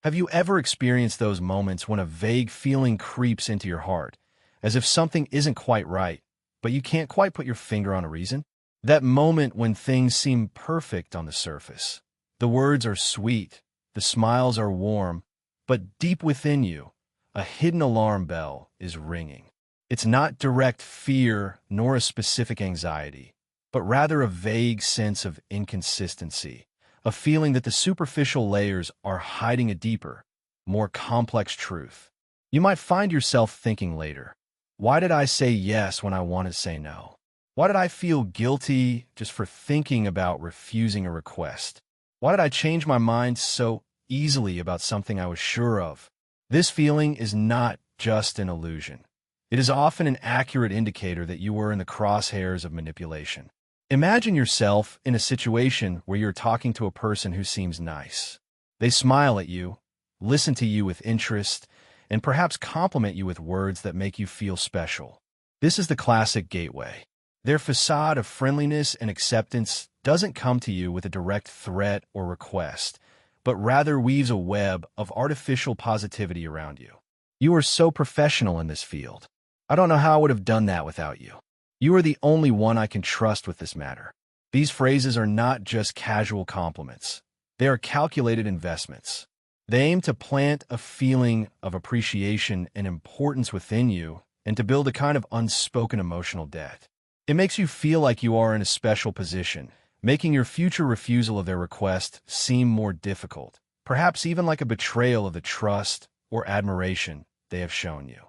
Have you ever experienced those moments when a vague feeling creeps into your heart, as if something isn't quite right, but you can't quite put your finger on a reason? That moment when things seem perfect on the surface. The words are sweet, the smiles are warm, but deep within you, a hidden alarm bell is ringing. It's not direct fear nor a specific anxiety, but rather a vague sense of inconsistency, a feeling that the superficial layers are hiding a deeper, more complex truth. You might find yourself thinking later, why did I say yes when I wanted to say no? Why did I feel guilty just for thinking about refusing a request? Why did I change my mind so easily about something I was sure of? This feeling is not just an illusion. It is often an accurate indicator that you were in the crosshairs of manipulation. Imagine yourself in a situation where you're talking to a person who seems nice. They smile at you, listen to you with interest, and perhaps compliment you with words that make you feel special. This is the classic gateway. Their facade of friendliness and acceptance doesn't come to you with a direct threat or request, but rather weaves a web of artificial positivity around you. You are so professional in this field. I don't know how I would have done that without you. You are the only one I can trust with this matter. These phrases are not just casual compliments. They are calculated investments. They aim to plant a feeling of appreciation and importance within you and to build a kind of unspoken emotional debt. It makes you feel like you are in a special position, making your future refusal of their request seem more difficult, perhaps even like a betrayal of the trust or admiration they have shown you.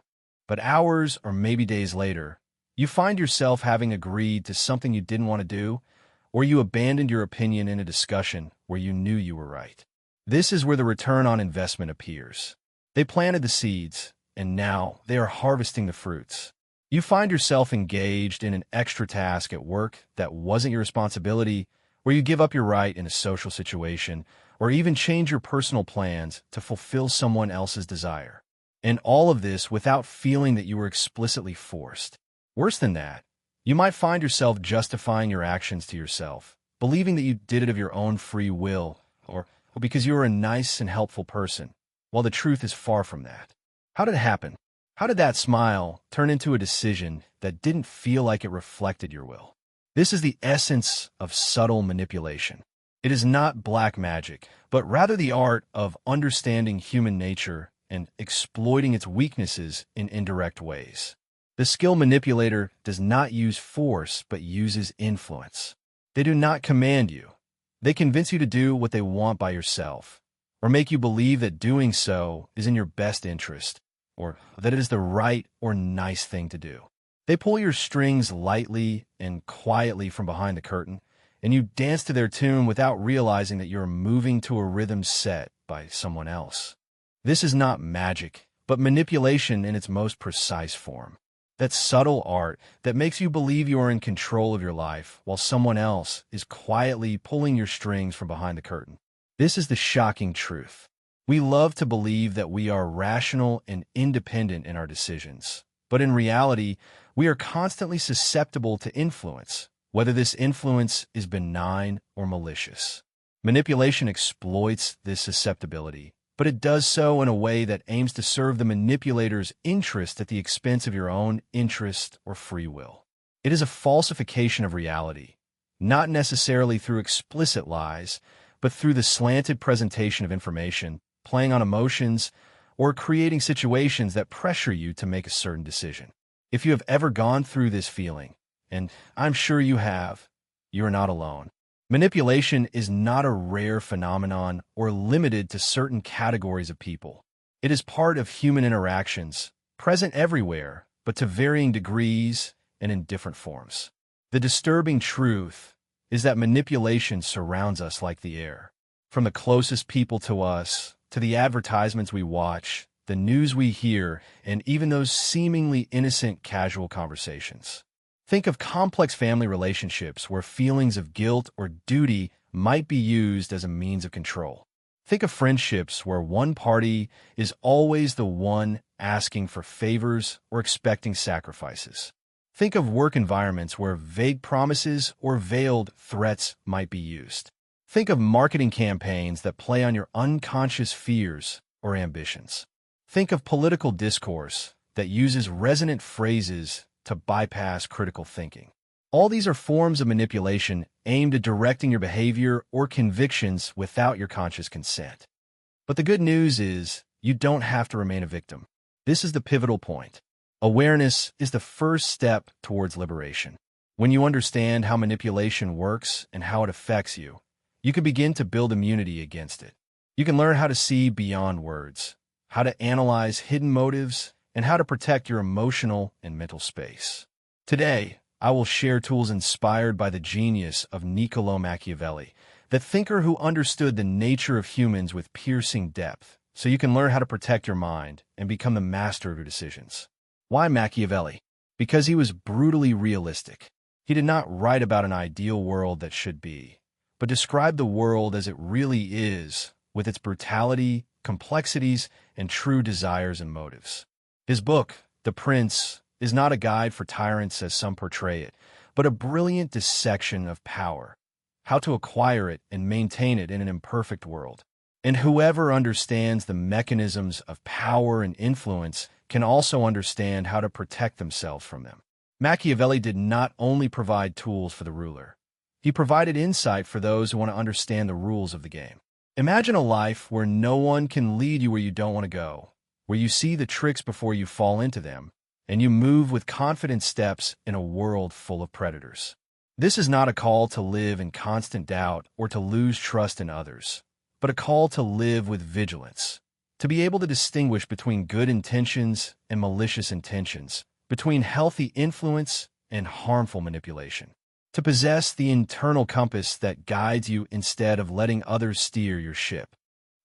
But hours or maybe days later, you find yourself having agreed to something you didn't want to do, or you abandoned your opinion in a discussion where you knew you were right. This is where the return on investment appears. They planted the seeds, and now they are harvesting the fruits. You find yourself engaged in an extra task at work that wasn't your responsibility, where you give up your right in a social situation, or even change your personal plans to fulfill someone else's desire. And all of this without feeling that you were explicitly forced. Worse than that, you might find yourself justifying your actions to yourself, believing that you did it of your own free will, or because you are a nice and helpful person, while the truth is far from that. How did it happen? How did that smile turn into a decision that didn't feel like it reflected your will? This is the essence of subtle manipulation. It is not black magic, but rather the art of understanding human nature and exploiting its weaknesses in indirect ways. The skilled manipulator does not use force, but uses influence. They do not command you. They convince you to do what they want by yourself, or make you believe that doing so is in your best interest, or that it is the right or nice thing to do. They pull your strings lightly and quietly from behind the curtain, and you dance to their tune without realizing that you're moving to a rhythm set by someone else. This is not magic, but manipulation in its most precise form. That subtle art that makes you believe you are in control of your life while someone else is quietly pulling your strings from behind the curtain. This is the shocking truth. We love to believe that we are rational and independent in our decisions, but in reality, we are constantly susceptible to influence, whether this influence is benign or malicious. Manipulation exploits this susceptibility, but it does so in a way that aims to serve the manipulator's interest at the expense of your own interest or free will. It is a falsification of reality, not necessarily through explicit lies, but through the slanted presentation of information, playing on emotions, or creating situations that pressure you to make a certain decision. If you have ever gone through this feeling, and I'm sure you have, you are not alone. Manipulation is not a rare phenomenon or limited to certain categories of people. It is part of human interactions, present everywhere, but to varying degrees and in different forms. The disturbing truth is that manipulation surrounds us like the air. From the closest people to us, to the advertisements we watch, the news we hear, and even those seemingly innocent casual conversations. Think of complex family relationships where feelings of guilt or duty might be used as a means of control. Think of friendships where one party is always the one asking for favors or expecting sacrifices. Think of work environments where vague promises or veiled threats might be used. Think of marketing campaigns that play on your unconscious fears or ambitions. Think of political discourse that uses resonant phrases to bypass critical thinking. All these are forms of manipulation aimed at directing your behavior or convictions without your conscious consent. But the good news is you don't have to remain a victim. This is the pivotal point. Awareness is the first step towards liberation. When you understand how manipulation works and how it affects you, you can begin to build immunity against it. You can learn how to see beyond words, how to analyze hidden motives, and how to protect your emotional and mental space. Today, I will share tools inspired by the genius of Niccolò Machiavelli, the thinker who understood the nature of humans with piercing depth, so you can learn how to protect your mind and become the master of your decisions. Why Machiavelli? Because he was brutally realistic. He did not write about an ideal world that should be, but described the world as it really is, with its brutality, complexities, and true desires and motives. His book, The Prince, is not a guide for tyrants as some portray it, but a brilliant dissection of power, how to acquire it and maintain it in an imperfect world. And whoever understands the mechanisms of power and influence can also understand how to protect themselves from them. Machiavelli did not only provide tools for the ruler, he provided insight for those who want to understand the rules of the game. Imagine a life where no one can lead you where you don't want to go, where you see the tricks before you fall into them, and you move with confident steps in a world full of predators. This is not a call to live in constant doubt or to lose trust in others, but a call to live with vigilance, to be able to distinguish between good intentions and malicious intentions, between healthy influence and harmful manipulation, to possess the internal compass that guides you instead of letting others steer your ship.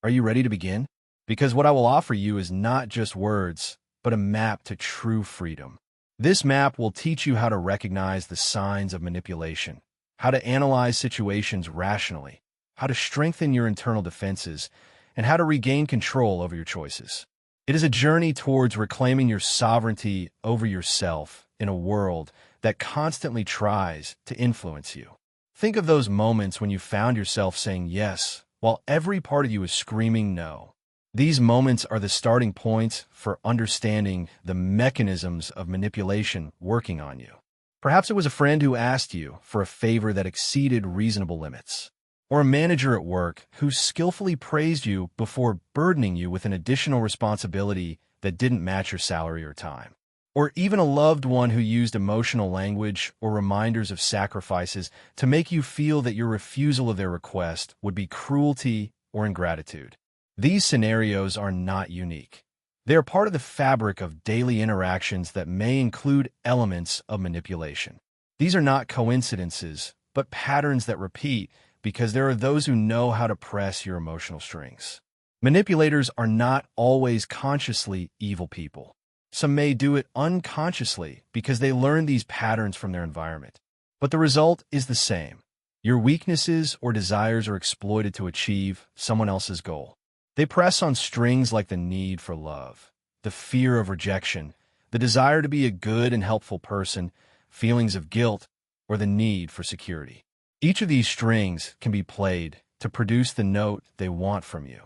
Are you ready to begin? Because what I will offer you is not just words, but a map to true freedom. This map will teach you how to recognize the signs of manipulation, how to analyze situations rationally, how to strengthen your internal defenses, and how to regain control over your choices. It is a journey towards reclaiming your sovereignty over yourself in a world that constantly tries to influence you. Think of those moments when you found yourself saying yes, while every part of you is screaming no. These moments are the starting points for understanding the mechanisms of manipulation working on you. Perhaps it was a friend who asked you for a favor that exceeded reasonable limits, or a manager at work who skillfully praised you before burdening you with an additional responsibility that didn't match your salary or time. Or even a loved one who used emotional language or reminders of sacrifices to make you feel that your refusal of their request would be cruelty or ingratitude. These scenarios are not unique. They are part of the fabric of daily interactions that may include elements of manipulation. These are not coincidences, but patterns that repeat because there are those who know how to press your emotional strings. Manipulators are not always consciously evil people. Some may do it unconsciously because they learn these patterns from their environment. But the result is the same. Your weaknesses or desires are exploited to achieve someone else's goal. They press on strings like the need for love, the fear of rejection, the desire to be a good and helpful person, feelings of guilt, or the need for security. Each of these strings can be played to produce the note they want from you.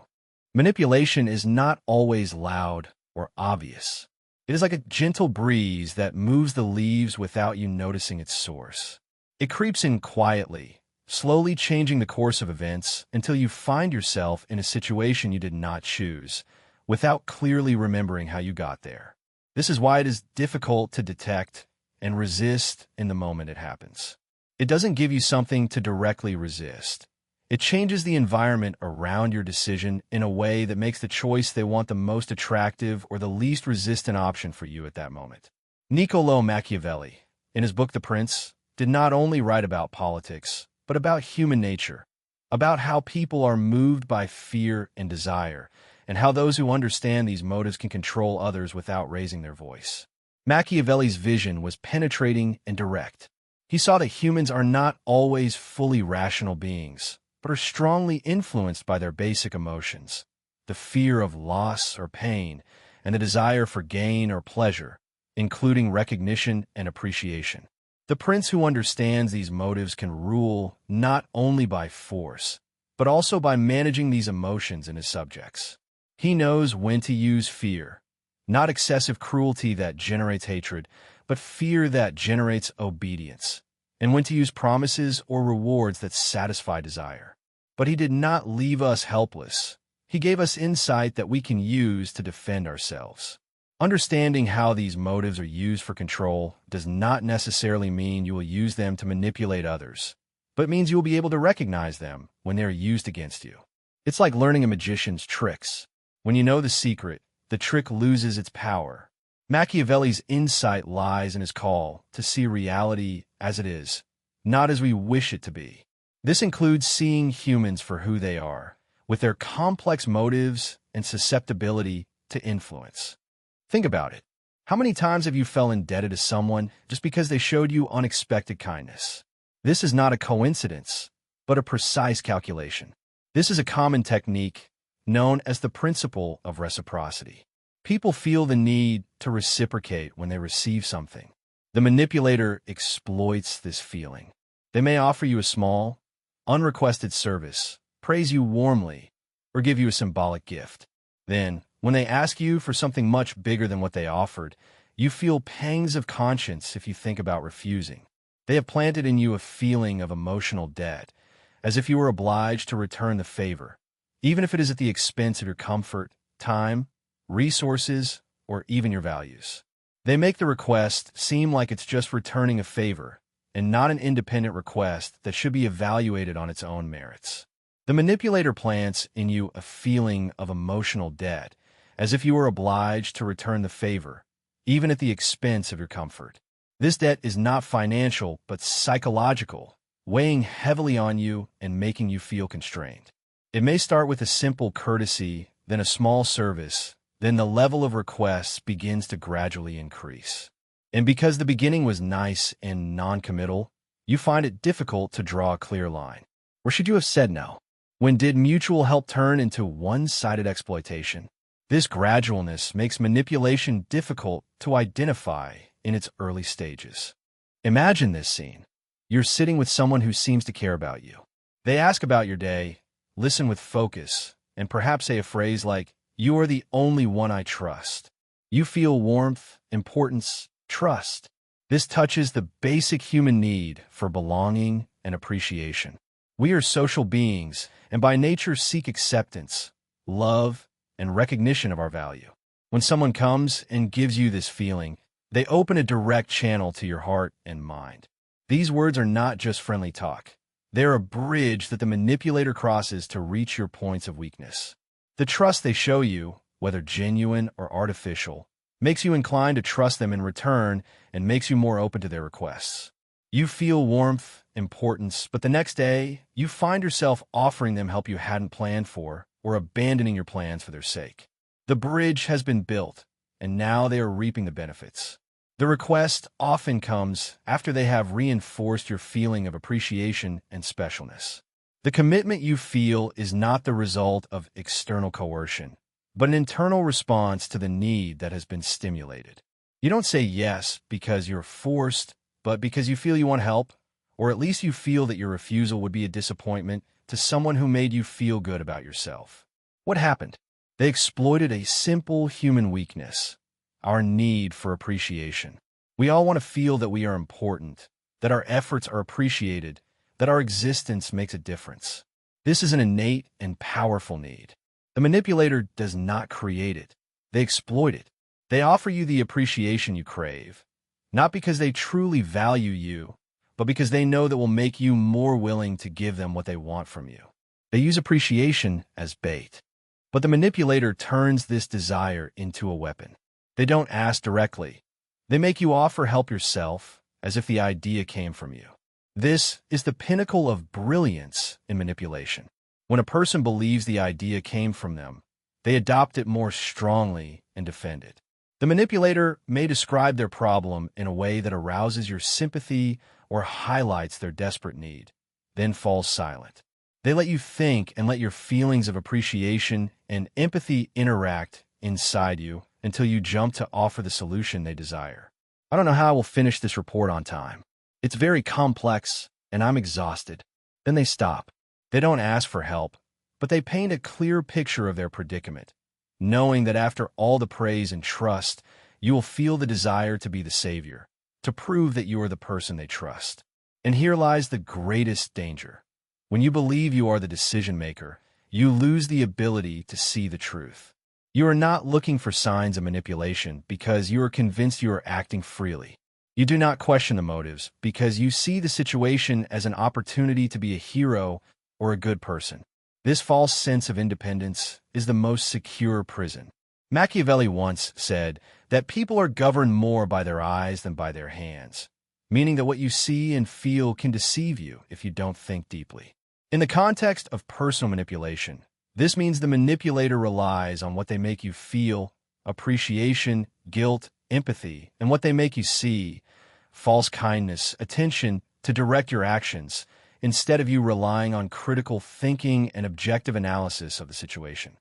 Manipulation is not always loud or obvious. It is like a gentle breeze that moves the leaves without you noticing its source. It creeps in quietly, slowly changing the course of events until you find yourself in a situation you did not choose, without clearly remembering how you got there. This is why it is difficult to detect and resist in the moment it happens. It doesn't give you something to directly resist. It changes the environment around your decision in a way that makes the choice they want the most attractive or the least resistant option for you at that moment. Niccolò Machiavelli, in his book The Prince, did not only write about politics, but about human nature, about how people are moved by fear and desire, and how those who understand these motives can control others without raising their voice. Machiavelli's vision was penetrating and direct. He saw that humans are not always fully rational beings, but are strongly influenced by their basic emotions, the fear of loss or pain, and the desire for gain or pleasure, including recognition and appreciation. The prince who understands these motives can rule not only by force, but also by managing these emotions in his subjects. He knows when to use fear, not excessive cruelty that generates hatred, but fear that generates obedience, and when to use promises or rewards that satisfy desire. But he did not leave us helpless. He gave us insight that we can use to defend ourselves. Understanding how these motives are used for control does not necessarily mean you will use them to manipulate others, but means you will be able to recognize them when they are used against you. It's like learning a magician's tricks. When you know the secret, the trick loses its power. Machiavelli's insight lies in his call to see reality as it is, not as we wish it to be. This includes seeing humans for who they are, with their complex motives and susceptibility to influence. Think about it. How many times have you felt indebted to someone just because they showed you unexpected kindness? This is not a coincidence, but a precise calculation. This is a common technique known as the principle of reciprocity. People feel the need to reciprocate when they receive something. The manipulator exploits this feeling. They may offer you a small, unrequested service, praise you warmly, or give you a symbolic gift. Then, when they ask you for something much bigger than what they offered, you feel pangs of conscience if you think about refusing. They have planted in you a feeling of emotional debt, as if you were obliged to return the favor, even if it is at the expense of your comfort, time, resources, or even your values. They make the request seem like it's just returning a favor, and not an independent request that should be evaluated on its own merits. The manipulator plants in you a feeling of emotional debt, as if you were obliged to return the favor, even at the expense of your comfort. This debt is not financial, but psychological, weighing heavily on you and making you feel constrained. It may start with a simple courtesy, then a small service, then the level of requests begins to gradually increase. And because the beginning was nice and non-committal, you find it difficult to draw a clear line. Or should you have said no? When did mutual help turn into one-sided exploitation? This gradualness makes manipulation difficult to identify in its early stages. Imagine this scene. You're sitting with someone who seems to care about you. They ask about your day, listen with focus, and perhaps say a phrase like, "You are the only one I trust." You feel warmth, importance, trust. This touches the basic human need for belonging and appreciation. We are social beings, and by nature seek acceptance, love, and recognition of our value. When someone comes and gives you this feeling, they open a direct channel to your heart and mind. These words are not just friendly talk. They're a bridge that the manipulator crosses to reach your points of weakness. The trust they show you, whether genuine or artificial, makes you inclined to trust them in return and makes you more open to their requests. You feel warmth, importance, but the next day, you find yourself offering them help you hadn't planned for or abandoning your plans for their sake. The bridge has been built, and now they are reaping the benefits. The request often comes after they have reinforced your feeling of appreciation and specialness. The commitment you feel is not the result of external coercion, but an internal response to the need that has been stimulated. You don't say yes because you're forced, but because you feel you want help, or at least you feel that your refusal would be a disappointment to someone who made you feel good about yourself. What happened? They exploited a simple human weakness, our need for appreciation. We all want to feel that we are important, that our efforts are appreciated, that our existence makes a difference. This is an innate and powerful need. The manipulator does not create it. They exploit it. They offer you the appreciation you crave, not because they truly value you, but because they know that will make you more willing to give them what they want from you. They use appreciation as bait. But the manipulator turns this desire into a weapon. They don't ask directly. They make you offer help yourself, as if the idea came from you. This is the pinnacle of brilliance in manipulation. When a person believes the idea came from them, they adopt it more strongly and defend it. The manipulator may describe their problem in a way that arouses your sympathy or highlights their desperate need, then falls silent. They let you think and let your feelings of appreciation and empathy interact inside you until you jump to offer the solution they desire. I don't know how I will finish this report on time. It's very complex, and I'm exhausted. Then they stop. They don't ask for help, but they paint a clear picture of their predicament, knowing that after all the praise and trust, you will feel the desire to be the savior, to prove that you are the person they trust. And here lies the greatest danger. When you believe you are the decision maker, you lose the ability to see the truth. You are not looking for signs of manipulation because you are convinced you are acting freely. You do not question the motives because you see the situation as an opportunity to be a hero or a good person. This false sense of independence is the most secure prison. Machiavelli once said that people are governed more by their eyes than by their hands, meaning that what you see and feel can deceive you if you don't think deeply. In the context of personal manipulation, this means the manipulator relies on what they make you feel, appreciation, guilt, empathy, and what they make you see, false kindness, attention, to direct your actions, instead of you relying on critical thinking and objective analysis of the situation.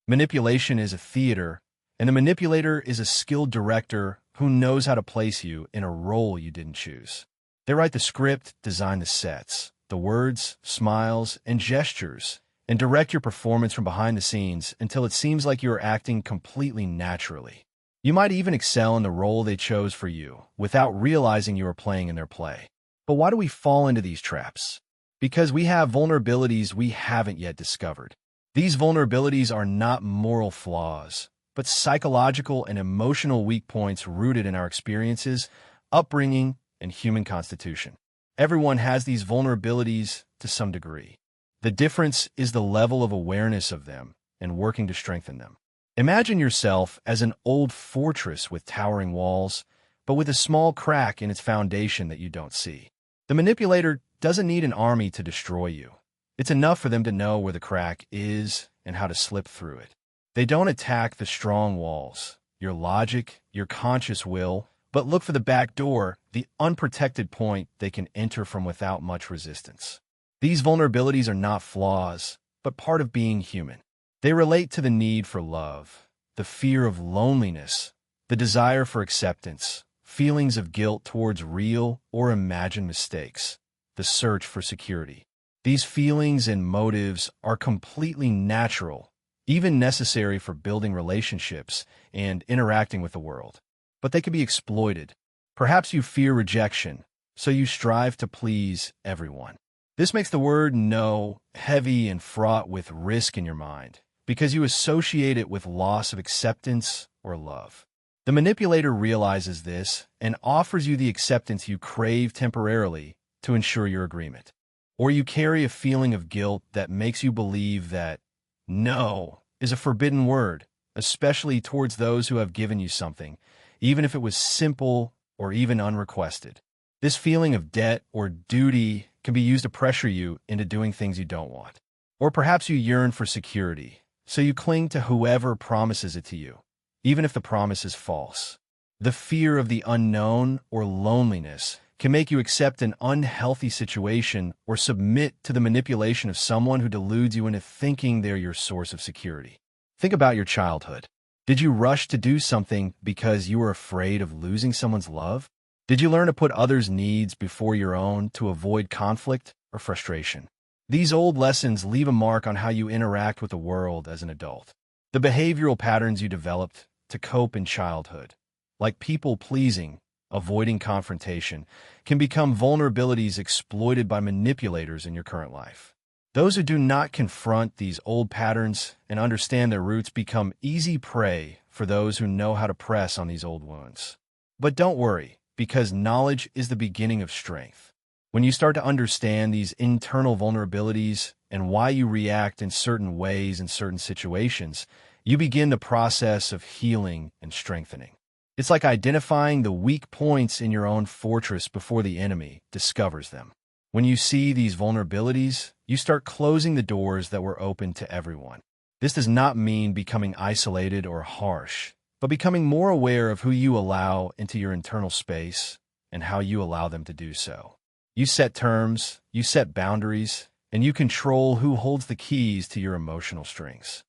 Manipulation is a theater, and the manipulator is a skilled director who knows how to place you in a role you didn't choose. They write the script, design the sets, the words, smiles, and gestures, and direct your performance from behind the scenes until it seems like you are acting completely naturally. You might even excel in the role they chose for you without realizing you are playing in their play. But why do we fall into these traps? Because we have vulnerabilities we haven't yet discovered. These vulnerabilities are not moral flaws, but psychological and emotional weak points rooted in our experiences, upbringing, and human constitution. Everyone has these vulnerabilities to some degree. The difference is the level of awareness of them and working to strengthen them. Imagine yourself as an old fortress with towering walls, but with a small crack in its foundation that you don't see. The manipulator doesn't need an army to destroy you. It's enough for them to know where the crack is and how to slip through it. They don't attack the strong walls, your logic, your conscious will, but look for the back door, the unprotected point they can enter from without much resistance. These vulnerabilities are not flaws, but part of being human. They relate to the need for love, the fear of loneliness, the desire for acceptance, feelings of guilt towards real or imagined mistakes, the search for security. These feelings and motives are completely natural, even necessary for building relationships and interacting with the world. But they can be exploited. Perhaps you fear rejection, so you strive to please everyone. This makes the word no heavy and fraught with risk in your mind, because you associate it with loss of acceptance or love. The manipulator realizes this and offers you the acceptance you crave temporarily to ensure your agreement. Or you carry a feeling of guilt that makes you believe that no is a forbidden word, especially towards those who have given you something, even if it was simple or even unrequested. This feeling of debt or duty can be used to pressure you into doing things you don't want. Or perhaps you yearn for security, so you cling to whoever promises it to you, even if the promise is false. The fear of the unknown or loneliness can make you accept an unhealthy situation or submit to the manipulation of someone who deludes you into thinking they're your source of security. Think about your childhood. Did you rush to do something because you were afraid of losing someone's love? Did you learn to put others' needs before your own to avoid conflict or frustration? These old lessons leave a mark on how you interact with the world as an adult. The behavioral patterns you developed to cope in childhood, like people-pleasing, avoiding confrontation, can become vulnerabilities exploited by manipulators in your current life. Those who do not confront these old patterns and understand their roots become easy prey for those who know how to press on these old wounds. But don't worry, because knowledge is the beginning of strength. When you start to understand these internal vulnerabilities and why you react in certain ways in certain situations, you begin the process of healing and strengthening. It's like identifying the weak points in your own fortress before the enemy discovers them. When you see these vulnerabilities, you start closing the doors that were open to everyone. This does not mean becoming isolated or harsh, but becoming more aware of who you allow into your internal space and how you allow them to do so. You set terms, you set boundaries, and you control who holds the keys to your emotional strings.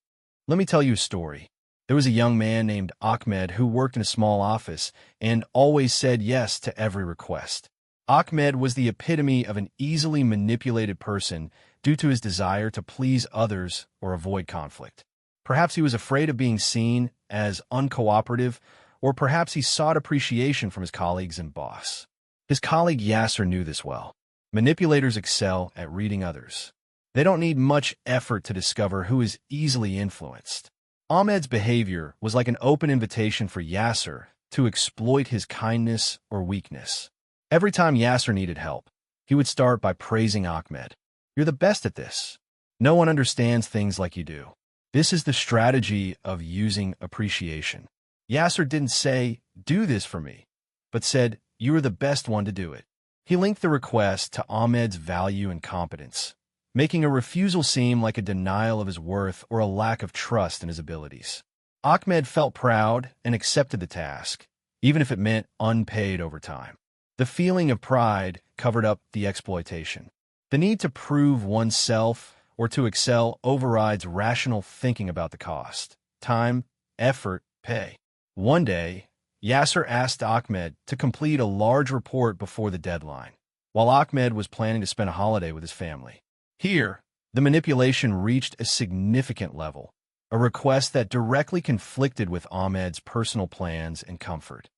Let me tell you a story. There was a young man named Ahmed who worked in a small office and always said yes to every request. Ahmed was the epitome of an easily manipulated person due to his desire to please others or avoid conflict. Perhaps he was afraid of being seen as uncooperative, or perhaps he sought appreciation from his colleagues and boss. His colleague Yasser knew this well. Manipulators excel at reading others. They don't need much effort to discover who is easily influenced. Ahmed's behavior was like an open invitation for Yasser to exploit his kindness or weakness. Every time Yasser needed help, he would start by praising Ahmed. "You're the best at this. No one understands things like you do." This is the strategy of using appreciation. Yasser didn't say, "Do this for me," but said, "You are the best one to do it." He linked the request to Ahmed's value and competence, making a refusal seem like a denial of his worth or a lack of trust in his abilities. Ahmed felt proud and accepted the task, even if it meant unpaid overtime. The feeling of pride covered up the exploitation. The need to prove oneself or to excel overrides rational thinking about the cost, time, effort, pay. One day, Yasser asked Ahmed to complete a large report before the deadline, while Ahmed was planning to spend a holiday with his family. Here, the manipulation reached a significant level, a request that directly conflicted with Ahmed's personal plans and comfort.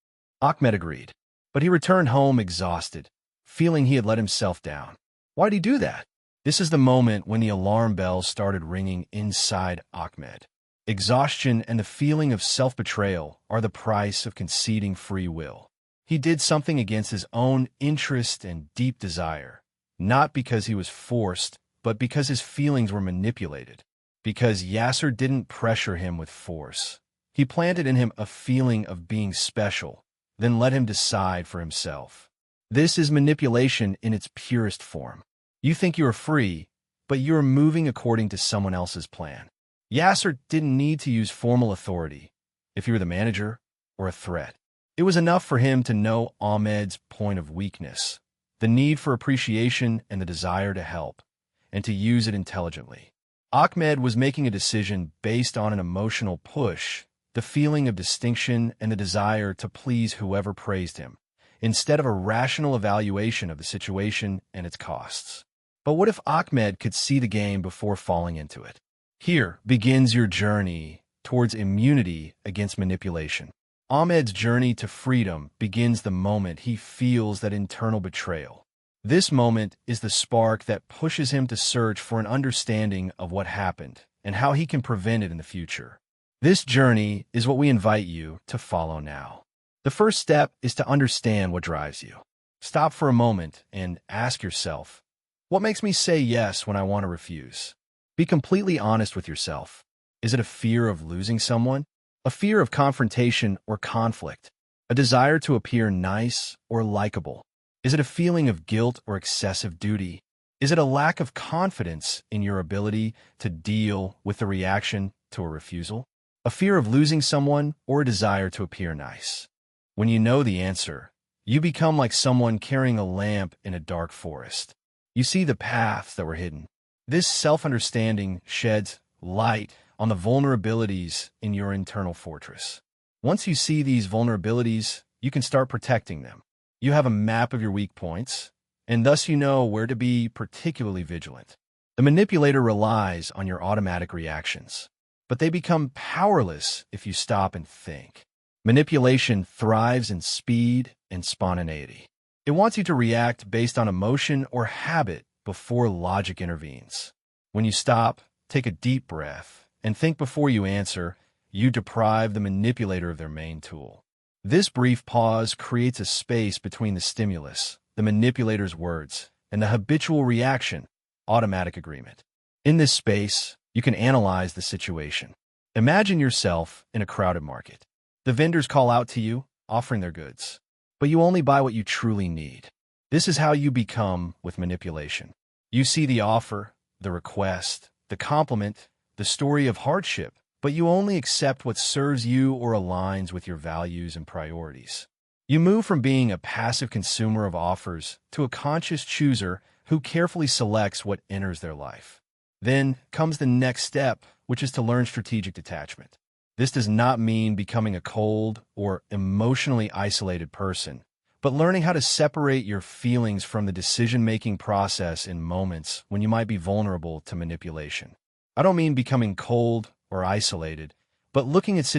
Ahmed agreed, but he returned home exhausted, feeling he had let himself down. Why'd he do that? This is the moment when the alarm bells started ringing inside Ahmed. Exhaustion and the feeling of self-betrayal are the price of conceding free will. He did something against his own interest and deep desire, not because he was forced, but because his feelings were manipulated. Because Yasser didn't pressure him with force. He planted in him a feeling of being special, then let him decide for himself. This is manipulation in its purest form. You think you are free, but you are moving according to someone else's plan. Yasser didn't need to use formal authority if he were the manager or a threat. It was enough for him to know Ahmed's point of weakness, the need for appreciation and the desire to help, and to use it intelligently. Ahmed was making a decision based on an emotional push, the feeling of distinction and the desire to please whoever praised him, instead of a rational evaluation of the situation and its costs. But what if Ahmed could see the game before falling into it? Here begins your journey towards immunity against manipulation. Ahmed's journey to freedom begins the moment he feels that internal betrayal. This moment is the spark that pushes him to search for an understanding of what happened and how he can prevent it in the future. This journey is what we invite you to follow now. The first step is to understand what drives you. Stop for a moment and ask yourself, what makes me say yes when I want to refuse? Be completely honest with yourself. Is it a fear of losing someone? A fear of confrontation or conflict? A desire to appear nice or likable? Is it a feeling of guilt or excessive duty? Is it a lack of confidence in your ability to deal with the reaction to a refusal? A fear of losing someone or a desire to appear nice? When you know the answer, you become like someone carrying a lamp in a dark forest. You see the paths that were hidden. This self-understanding sheds light on the vulnerabilities in your internal fortress. Once you see these vulnerabilities, you can start protecting them. You have a map of your weak points, and thus you know where to be particularly vigilant. The manipulator relies on your automatic reactions, but they become powerless if you stop and think. Manipulation thrives in speed and spontaneity. It wants you to react based on emotion or habit before logic intervenes. When you stop, take a deep breath, and think before you answer, you deprive the manipulator of their main tool. This brief pause creates a space between the stimulus, the manipulator's words, and the habitual reaction, automatic agreement. In this space, you can analyze the situation. Imagine yourself in a crowded market. The vendors call out to you, offering their goods, but you only buy what you truly need. This is how you become with manipulation. You see the offer, the request, the compliment, the story of hardship, but you only accept what serves you or aligns with your values and priorities. You move from being a passive consumer of offers to a conscious chooser who carefully selects what enters their life. Then comes the next step, which is to learn strategic detachment. This does not mean becoming a cold or emotionally isolated person, but learning how to separate your feelings from the decision-making process in moments when you might be vulnerable to manipulation. I don't mean becoming cold or isolated, but looking at